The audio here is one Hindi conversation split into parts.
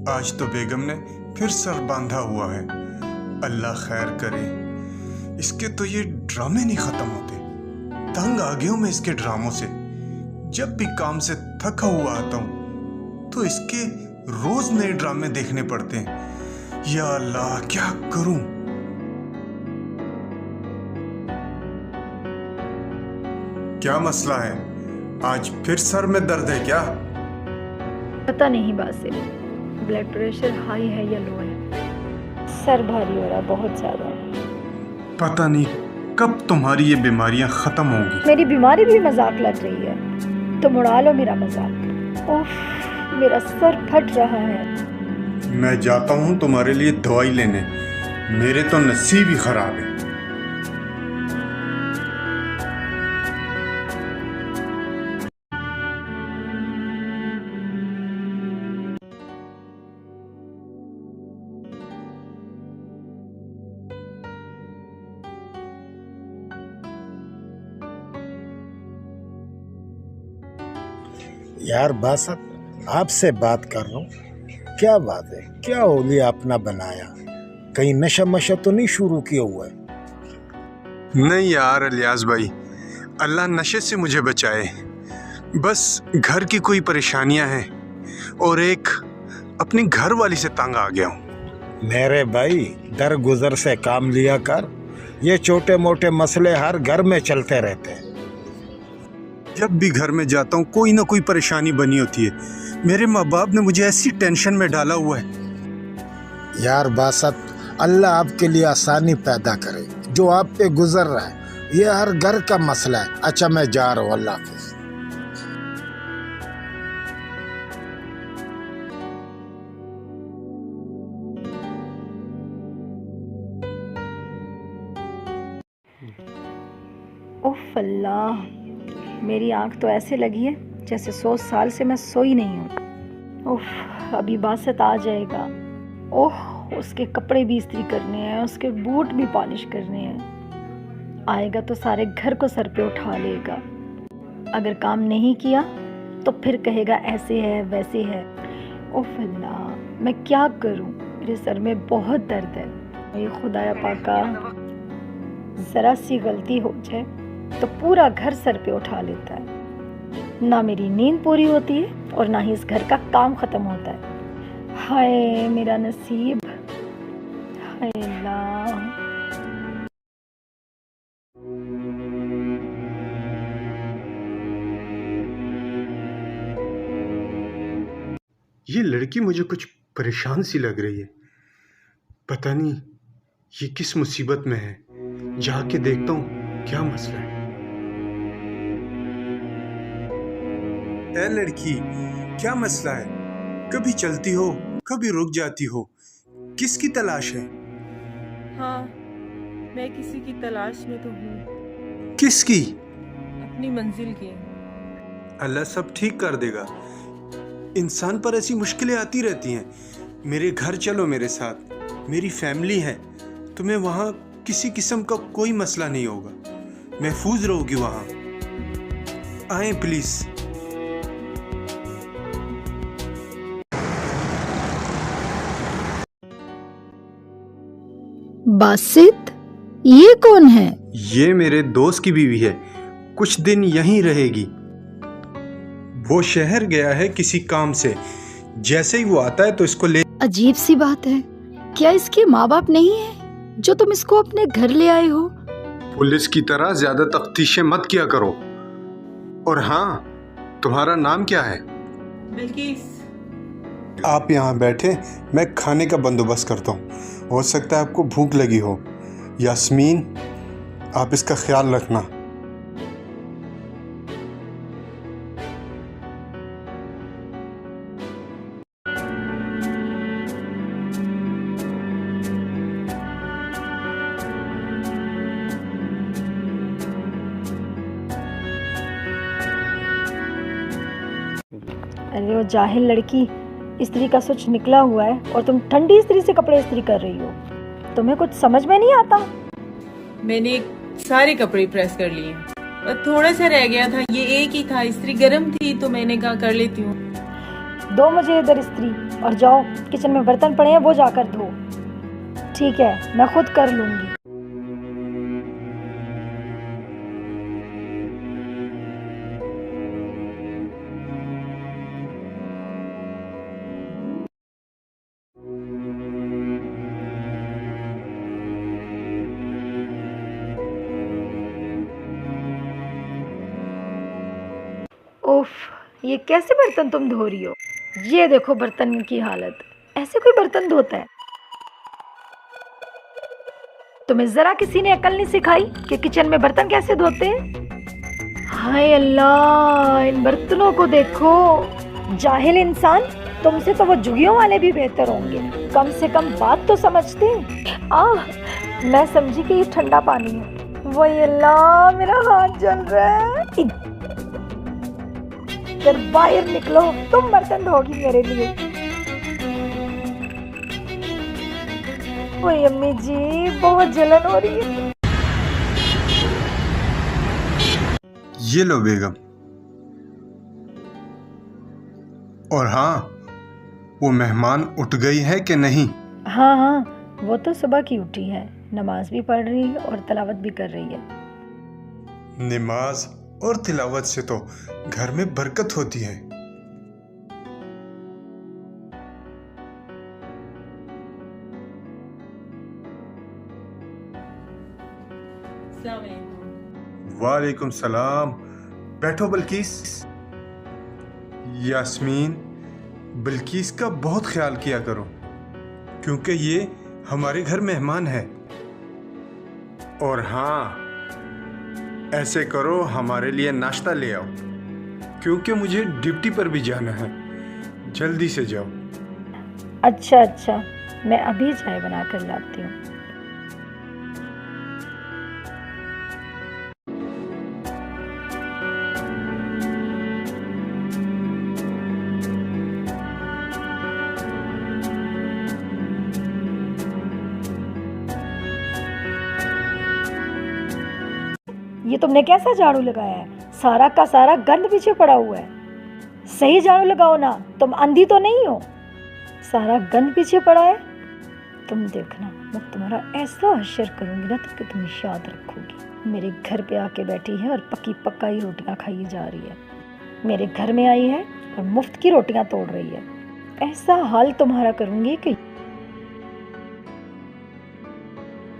आज तो बेगम ने फिर सर बांधा हुआ है। अल्लाह खैर करे, इसके तो ये ड्रामे नहीं खत्म होते। तंग आ गया हूं मैं इसके ड्रामों से। जब भी काम से थका हुआ आता हूं तो इसके रोज नए ड्रामे देखने पड़ते हैं। या अल्लाह, क्या करूं? क्या मसला है? आज फिर सर में दर्द है क्या? पता नहीं बासिल, ब्लड प्रेशर हाई है या लो है। सर भारी हो रहा बहुत ज्यादा। पता नहीं कब तुम्हारी ये बीमारियां खत्म होंगी। मेरी बीमारी भी मजाक लग रही है, तो उड़ा लो मेरा मजाक। उफ, मेरा सर फट रहा है। मैं जाता हूँ तुम्हारे लिए दवाई लेने। मेरे तो नसीब ही खराब है। यार बासत, आपसे बात कर रहा हूँ। क्या बात है, क्या होलिया अपना बनाया? कहीं नशा मशा तो नहीं शुरू किया हुआ है? नहीं यार इलियास भाई, अल्लाह नशे से मुझे बचाए। बस घर की कोई परेशानियां हैं और एक अपनी घर वाली से तंग आ गया हूँ। मेरे भाई, दर गुजर से काम लिया कर। ये छोटे मोटे मसले हर घर में चलते रहते हैं। जब भी घर में जाता हूँ कोई ना कोई परेशानी बनी होती है। मेरे माँ बाप ने मुझे ऐसी टेंशन में डाला हुआ है। यार बासत, अल्लाह आपके लिए आसानी पैदा करे। जो आप पे गुजर रहा है ये हर घर का मसला है। अच्छा, मैं जा रहा हूँ, अल्लाह हाफिज। उफ अल्लाह, मेरी आंख तो ऐसे लगी है जैसे 100 साल से मैं सोई नहीं हूँ। उफ, अभी बासत आ जाएगा। ओह, उसके कपड़े भी इस्त्री करने हैं, उसके बूट भी पॉलिश करने हैं। आएगा तो सारे घर को सर पे उठा लेगा। अगर काम नहीं किया तो फिर कहेगा ऐसे है वैसे है। उफ अल्लाह, मैं क्या करूँ? मेरे सर में बहुत दर्द है। ये खुदाया पाका, जरा सी गलती हो जाए तो पूरा घर सर पे उठा लेता है। ना मेरी नींद पूरी होती है और ना ही इस घर का काम खत्म होता है। हाय मेरा नसीब, हाय अल्लाह। ये लड़की मुझे कुछ परेशान सी लग रही है। पता नहीं ये किस मुसीबत में है। जाके देखता हूँ क्या मसला है। ए लड़की, क्या मसला है? कभी चलती हो, कभी रुक जाती हो। किसकी तलाश है? हाँ, मैं किसी की तलाश में तो हूँ। किसकी? अपनी मंजिल की। अल्लाह सब ठीक कर देगा। इंसान पर ऐसी मुश्किलें आती रहती हैं। मेरे घर चलो मेरे साथ, मेरी फैमिली है। तुम्हें वहाँ किसी किस्म का कोई मसला नहीं होगा। महफूज रहोगी वहाँ। आए प्लीज। बासित, ये कौन है? ये मेरे दोस्त की बीवी है। कुछ दिन यहीं रहेगी। वो शहर गया है किसी काम से। जैसे ही वो आता है तो इसको ले। अजीब सी बात है, क्या इसके माँ बाप नहीं है जो तुम इसको अपने घर ले आए हो? पुलिस की तरह ज्यादा तफ्तीशें मत किया करो। और हाँ, तुम्हारा नाम क्या है? बिल्किस। आप यहाँ बैठे, मैं खाने का बंदोबस्त करता हूँ। हो सकता है आपको भूख लगी हो। यास्मीन, आप इसका ख्याल रखना। अरे वो जाहिल लड़की, इस्त्री का स्विच निकला हुआ है और तुम ठंडी इस्त्री से कपड़े इस्त्री कर रही हो। तुम्हें कुछ समझ में नहीं आता? मैंने सारे कपड़े प्रेस कर लिए। थोड़ा सा रह गया था, ये एक ही था, इस्त्री गर्म थी तो मैंने कहा कर लेती हूँ। दो मुझे इधर इस्त्री और जाओ किचन में बर्तन पड़े हैं वो जाकर धो। ठीक है, मैं खुद कर लूंगी। उफ, ये कैसे बर्तन तुम धो रही हो? ये देखो बर्तन की हालत, ऐसे कोई बर्तन धोता है? तुम्हें जरा किसी ने अकल नहीं सिखाई कि किचन में बर्तन कैसे धोते हैं? हाय अल्लाह, इन बर्तनों को देखो। जाहिल इंसान, तुमसे तो वो झुग्गियों वाले भी बेहतर होंगे, कम से कम बात तो समझते। मैं समझी कि ये ठंडा पानी है। वही अल्लाह, मेरा हाथ जल रहा है। इधर बाहर निकलो, तुम बर्तन धोगी मेरे लिए। ओए अम्मी जी, बहुत जलन हो रही है। ये लो बेगम। और हाँ, वो मेहमान उठ गई है कि नहीं? हाँ हाँ, वो तो सुबह की उठी है, नमाज भी पढ़ रही है और तिलावत भी कर रही है। नमाज और तिलावत से तो घर में बरकत होती है। अस्सलाम वालेकुम। वालेकुम सलाम। बैठो बल्कीस। यास्मीन, बल्कीस का बहुत ख्याल किया करो क्योंकि ये हमारे घर मेहमान है। और हाँ, ऐसे करो, हमारे लिए नाश्ता ले आओ क्योंकि मुझे ड्यूटी पर भी जाना है। जल्दी से जाओ। अच्छा, मैं अभी चाय बना कर लाती हूँ। ये तुमने कैसा झाड़ू लगाया है? सारा का सारा गंद पीछे पड़ा हुआ है। सही झाड़ू लगाओ ना, तुम अंधी तो नहीं हो? सारा गंद पीछे पड़ा है। तुम देखना, मैं तुम्हारा ऐसा हश्र करूंगी ना कि तुम याद रखोगी। मेरे घर पे आके बैठी है और पक्की पकाई रोटियां खाई जा रही है। मेरे घर में आई है और मुफ्त की रोटियां तोड़ रही है। ऐसा हाल तुम्हारा करूंगी कि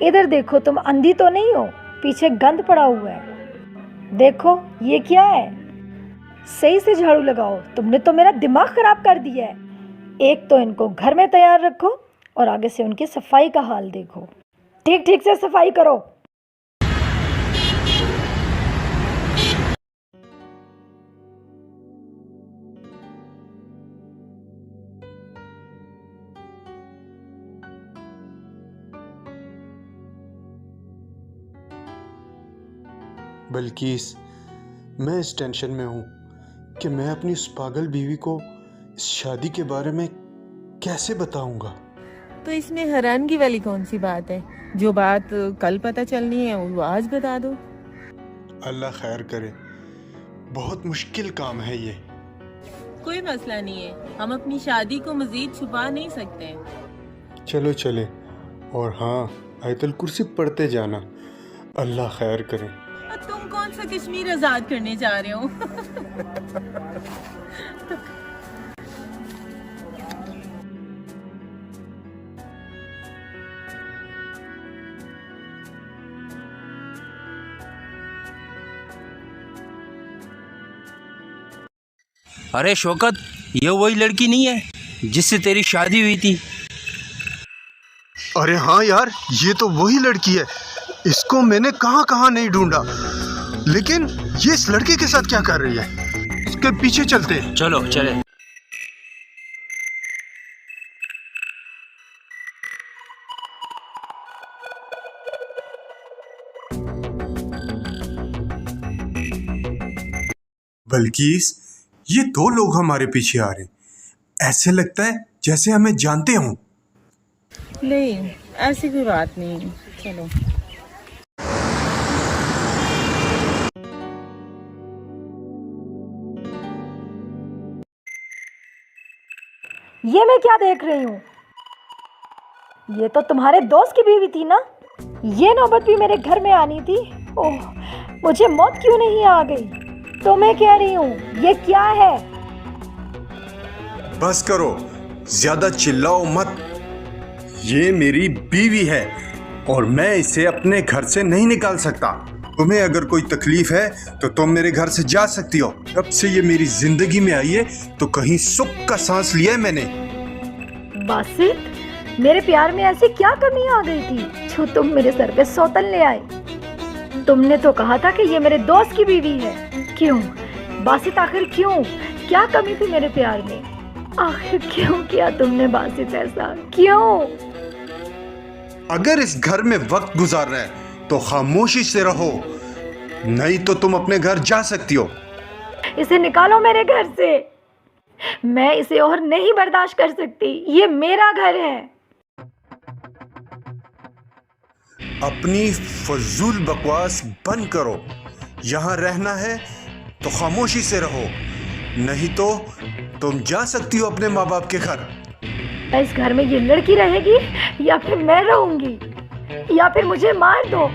इधर देखो, तुम अंधी तो नहीं हो? पीछे गंद पड़ा हुआ है। देखो ये क्या है? सही से झाड़ू लगाओ। तुमने तो मेरा दिमाग खराब कर दिया है। एक तो इनको घर में तैयार रखो और आगे से उनकी सफाई का हाल देखो। ठीक से सफाई करो। बल्कीस, मैं इस टेंशन में हूँ कि मैं अपनी उस पागल बीवी को इस शादी के बारे में कैसे बताऊंगा। तो इसमें हैरानगी वाली कौन सी बात है? जो बात कल पता चलनी है वो आज बता दो। अल्लाह खैर करे। बहुत मुश्किल काम है ये। कोई मसला नहीं है, हम अपनी शादी को मजीद छुपा नहीं सकते। चलो चले। और हाँ, आयतुल कुर्सी पढ़ते जाना। अल्लाह खैर करे। और तुम कौन सा कश्मीर आजाद करने जा रहे हो? अरे शौकत, ये वही लड़की नहीं है जिससे तेरी शादी हुई थी? अरे हाँ यार, ये तो वही लड़की है। इसको मैंने कहाँ कहाँ नहीं ढूंढा, लेकिन ये इस लड़के के साथ क्या कर रही है? इसके पीछे चलते हैं। चलो चले। बल्कीस, ये दो लोग हमारे पीछे आ रहे हैं। ऐसे लगता है जैसे हमें जानते हों। नहीं, ऐसी कोई बात नहीं। चलो। ये मैं क्या देख रही हूँ? ये तो तुम्हारे दोस्त की बीवी थी ना? ये नौबत भी मेरे घर में आनी थी। ओह, मुझे मौत क्यों नहीं आ गई? तो मैं कह रही हूँ, ये क्या है? बस करो, ज्यादा चिल्लाओ मत। ये मेरी बीवी है और मैं इसे अपने घर से नहीं निकाल सकता। तुम्हें अगर कोई तकलीफ है तो तुम मेरे घर से जा सकती हो। जब से ये मेरी जिंदगी में आई है तो कहीं सुख का सांस लिया है मैंने। बासित, मेरे प्यार में ऐसी क्या कमी आ गई थी जो तुम मेरे सर पे सौतन ले आए? तुमने तो कहा था कि ये मेरे दोस्त की बीवी है। क्यों बासित, आखिर क्यों? क्या कमी थी मेरे प्यार में? आखिर क्यों किया तुमने बासित ऐसा? क्यों? अगर इस घर में वक्त गुजार रहा है तो खामोशी से रहो, नहीं तो तुम अपने घर जा सकती हो। इसे निकालो मेरे घर से। मैं इसे और नहीं बर्दाश्त कर सकती। ये मेरा घर है। अपनी फजूल बकवास बंद करो। यहाँ रहना है तो खामोशी से रहो, नहीं तो तुम जा सकती हो अपने माँ बाप के घर। इस घर में ये लड़की रहेगी या फिर मैं रहूंगी, या फिर मुझे मार दो।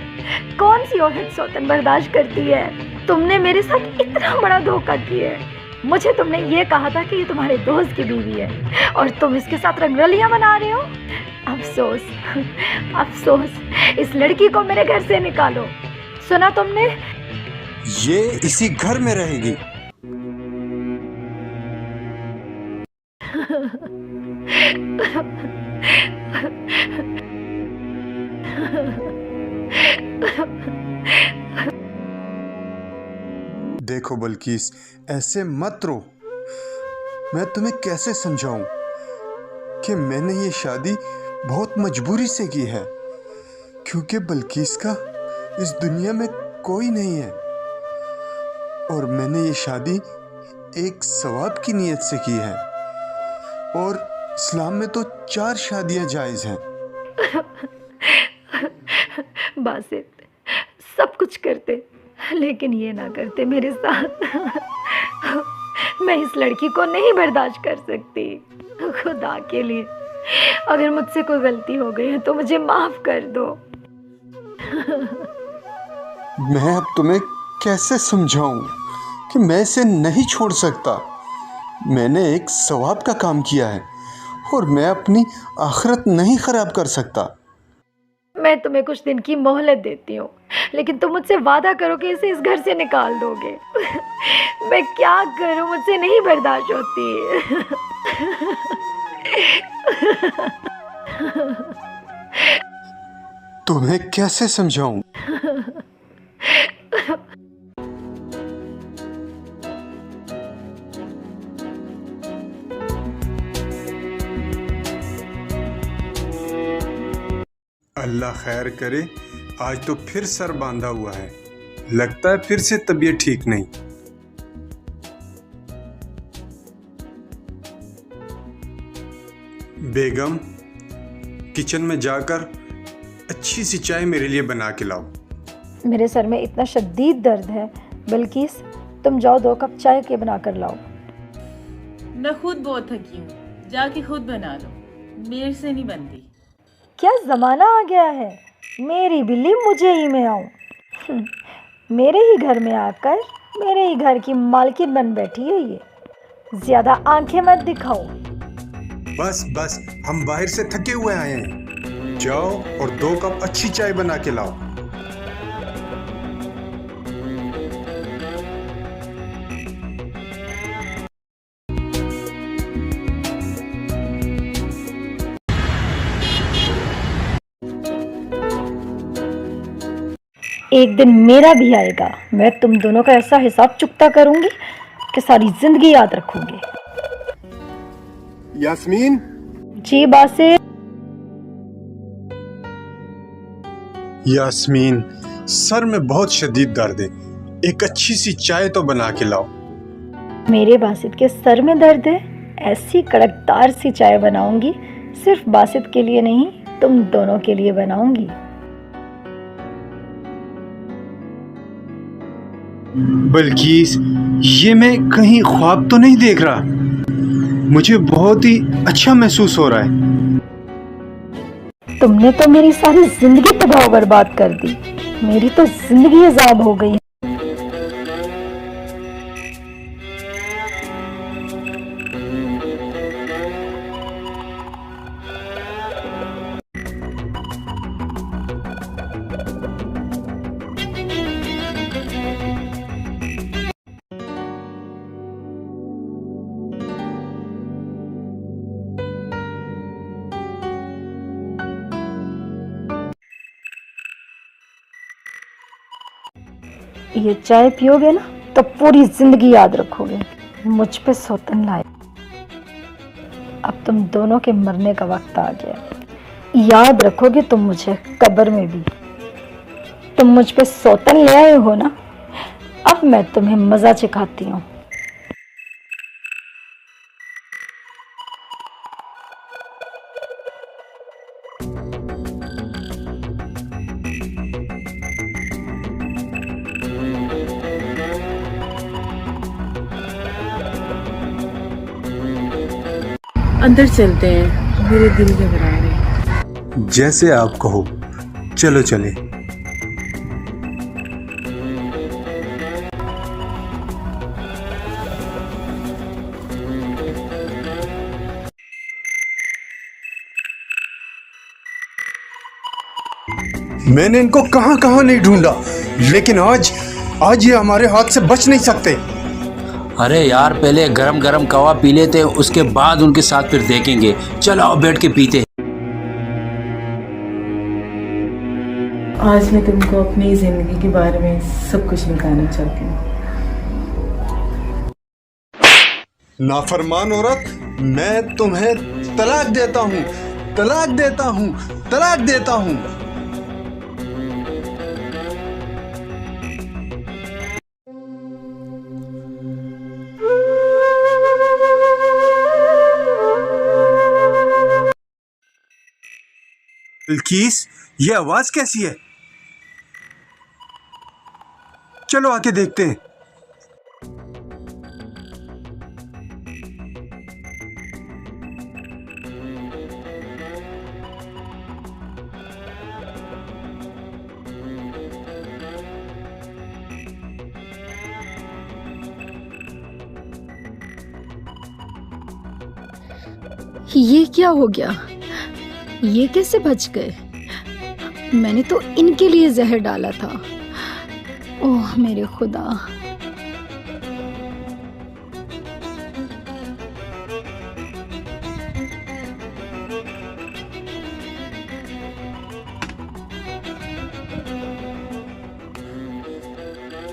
कौन सी औरत सौतन बर्दाश्त करती है? तुमने मेरे साथ इतना बड़ा धोखा किया है। मुझे तुमने ये कहा था कि ये तुम्हारे दोस्त की बीवी है और तुम इसके साथ रंगरलियां बना रहे हो। अफसोस, अफसोस। इस लड़की को मेरे घर से निकालो। सुना तुमने? ये इसी घर में रहेगी। देखो बल्कीस, ऐसे मत रो। मैं तुम्हें कैसे समझाऊं कि मैंने ये शादी बहुत मजबूरी से की है, क्योंकि बल्कीस का इस दुनिया में कोई नहीं है और मैंने ये शादी एक सवाब की नीयत से की है और इस्लाम में तो 4 शादियां जायज़ हैं। बासित, सब कुछ करते लेकिन ये ना करते मेरे साथ। मैं इस लड़की को नहीं बर्दाश्त कर सकती। खुदा के लिए, अगर मुझसे कोई गलती हो गई है तो मुझे माफ कर दो। मैं अब तुम्हें कैसे समझाऊं कि मैं इसे नहीं छोड़ सकता। मैंने एक सवाब का काम किया है और मैं अपनी आखिरत नहीं खराब कर सकता। मैं तुम्हें कुछ दिन की मोहलत देती हूँ, लेकिन तुम मुझसे वादा करो कि इसे इस घर से निकाल दोगे। मैं क्या करूँ, मुझसे नहीं बर्दाश्त होती। तुम्हें कैसे समझाऊं? अल्लाह खैर करे, आज तो फिर सर बांधा हुआ है। लगता है फिर से तबीयत ठीक नहीं। बेगम, किचन में जाकर अच्छी सी चाय मेरे लिए बना के लाओ। मेरे सर में इतना शदीद दर्द है। बल्किस, तुम जाओ 2 कप चाय के बना कर लाओ। मैं खुद बहुत थकी हूँ, जाके खुद बना लो, मेरे से नहीं बनती। क्या ज़माना आ गया है, मेरी बिल्ली मुझे ही में आऊँ। मेरे ही घर में आकर मेरे ही घर की मालकिन बन बैठी है ये। ज़्यादा आंखें मत दिखाओ। बस बस, हम बाहर से थके हुए आए हैं। जाओ और 2 कप अच्छी चाय बना के लाओ। एक दिन मेरा भी आएगा। मैं तुम दोनों का ऐसा हिसाब चुकता करूंगी कि सारी जिंदगी याद रखोगे। यास्मीन। जी बासित। यास्मीन, सर में बहुत शदीद दर्द है, एक अच्छी सी चाय तो बना के लाओ। मेरे बासित के सर में दर्द है? ऐसी कड़कदार सी चाय बनाऊंगी, सिर्फ बासित के लिए नहीं, तुम दोनों के लिए बनाऊंगी। बल्किस, ये मैं कहीं ख्वाब तो नहीं देख रहा? मुझे बहुत ही अच्छा महसूस हो रहा है। तुमने तो मेरी सारी जिंदगी तबाह बर्बाद कर दी। मेरी तो जिंदगी अजाब हो गई। ये चाय पियोगे ना तो पूरी जिंदगी याद रखोगे मुझ पे सौतन लाए। अब तुम दोनों के मरने का वक्त आ गया। याद रखोगे तुम मुझे कब्र में भी। तुम मुझ पे सौतन ले आए हो ना, अब मैं तुम्हें मजा चखाती हूँ। अंदर चलते हैं, मेरे दिल घबरा रहे हैं। जैसे आप कहो, चलो चले। मैंने इनको कहां कहां नहीं ढूंढा, लेकिन आज ये हमारे हाथ से बच नहीं सकते। अरे यार, पहले गरम गरम कवा पी लेते, उसके बाद उनके साथ फिर देखेंगे। चलो आओ बैठ के पीते। आज मैं तुमको अपनी जिंदगी के बारे में सब कुछ बताना चाहती हूँ। नाफरमान औरत, मैं तुम्हें तलाक देता हूँ, तलाक देता हूँ, तलाक देता हूँ। बिल्किस, ये आवाज कैसी है? चलो आके देखते हैं। ये क्या हो गया? ये कैसे बच गए? मैंने तो इनके लिए जहर डाला था। ओह मेरे खुदा।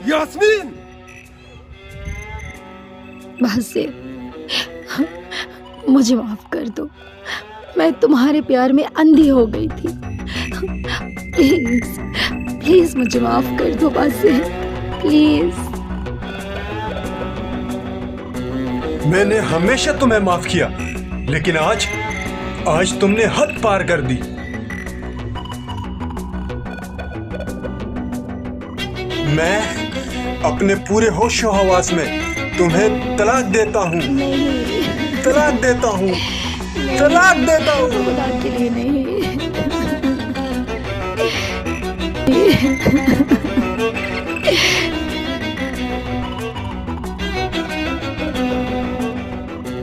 यास्मीन! बस मुझे माफ कर दो। मैं तुम्हारे प्यार में अंधी हो गई थी। प्लीज प्लीज मुझे माफ कर दो बासित, प्लीज। मैंने हमेशा तुम्हें माफ किया, लेकिन आज तुमने हद पार कर दी। मैं अपने पूरे होशो हवास में तुम्हें तलाक देता हूँ, तलाक देता हूँ, तलाक देता हूँ। खुदा के लिए नहीं।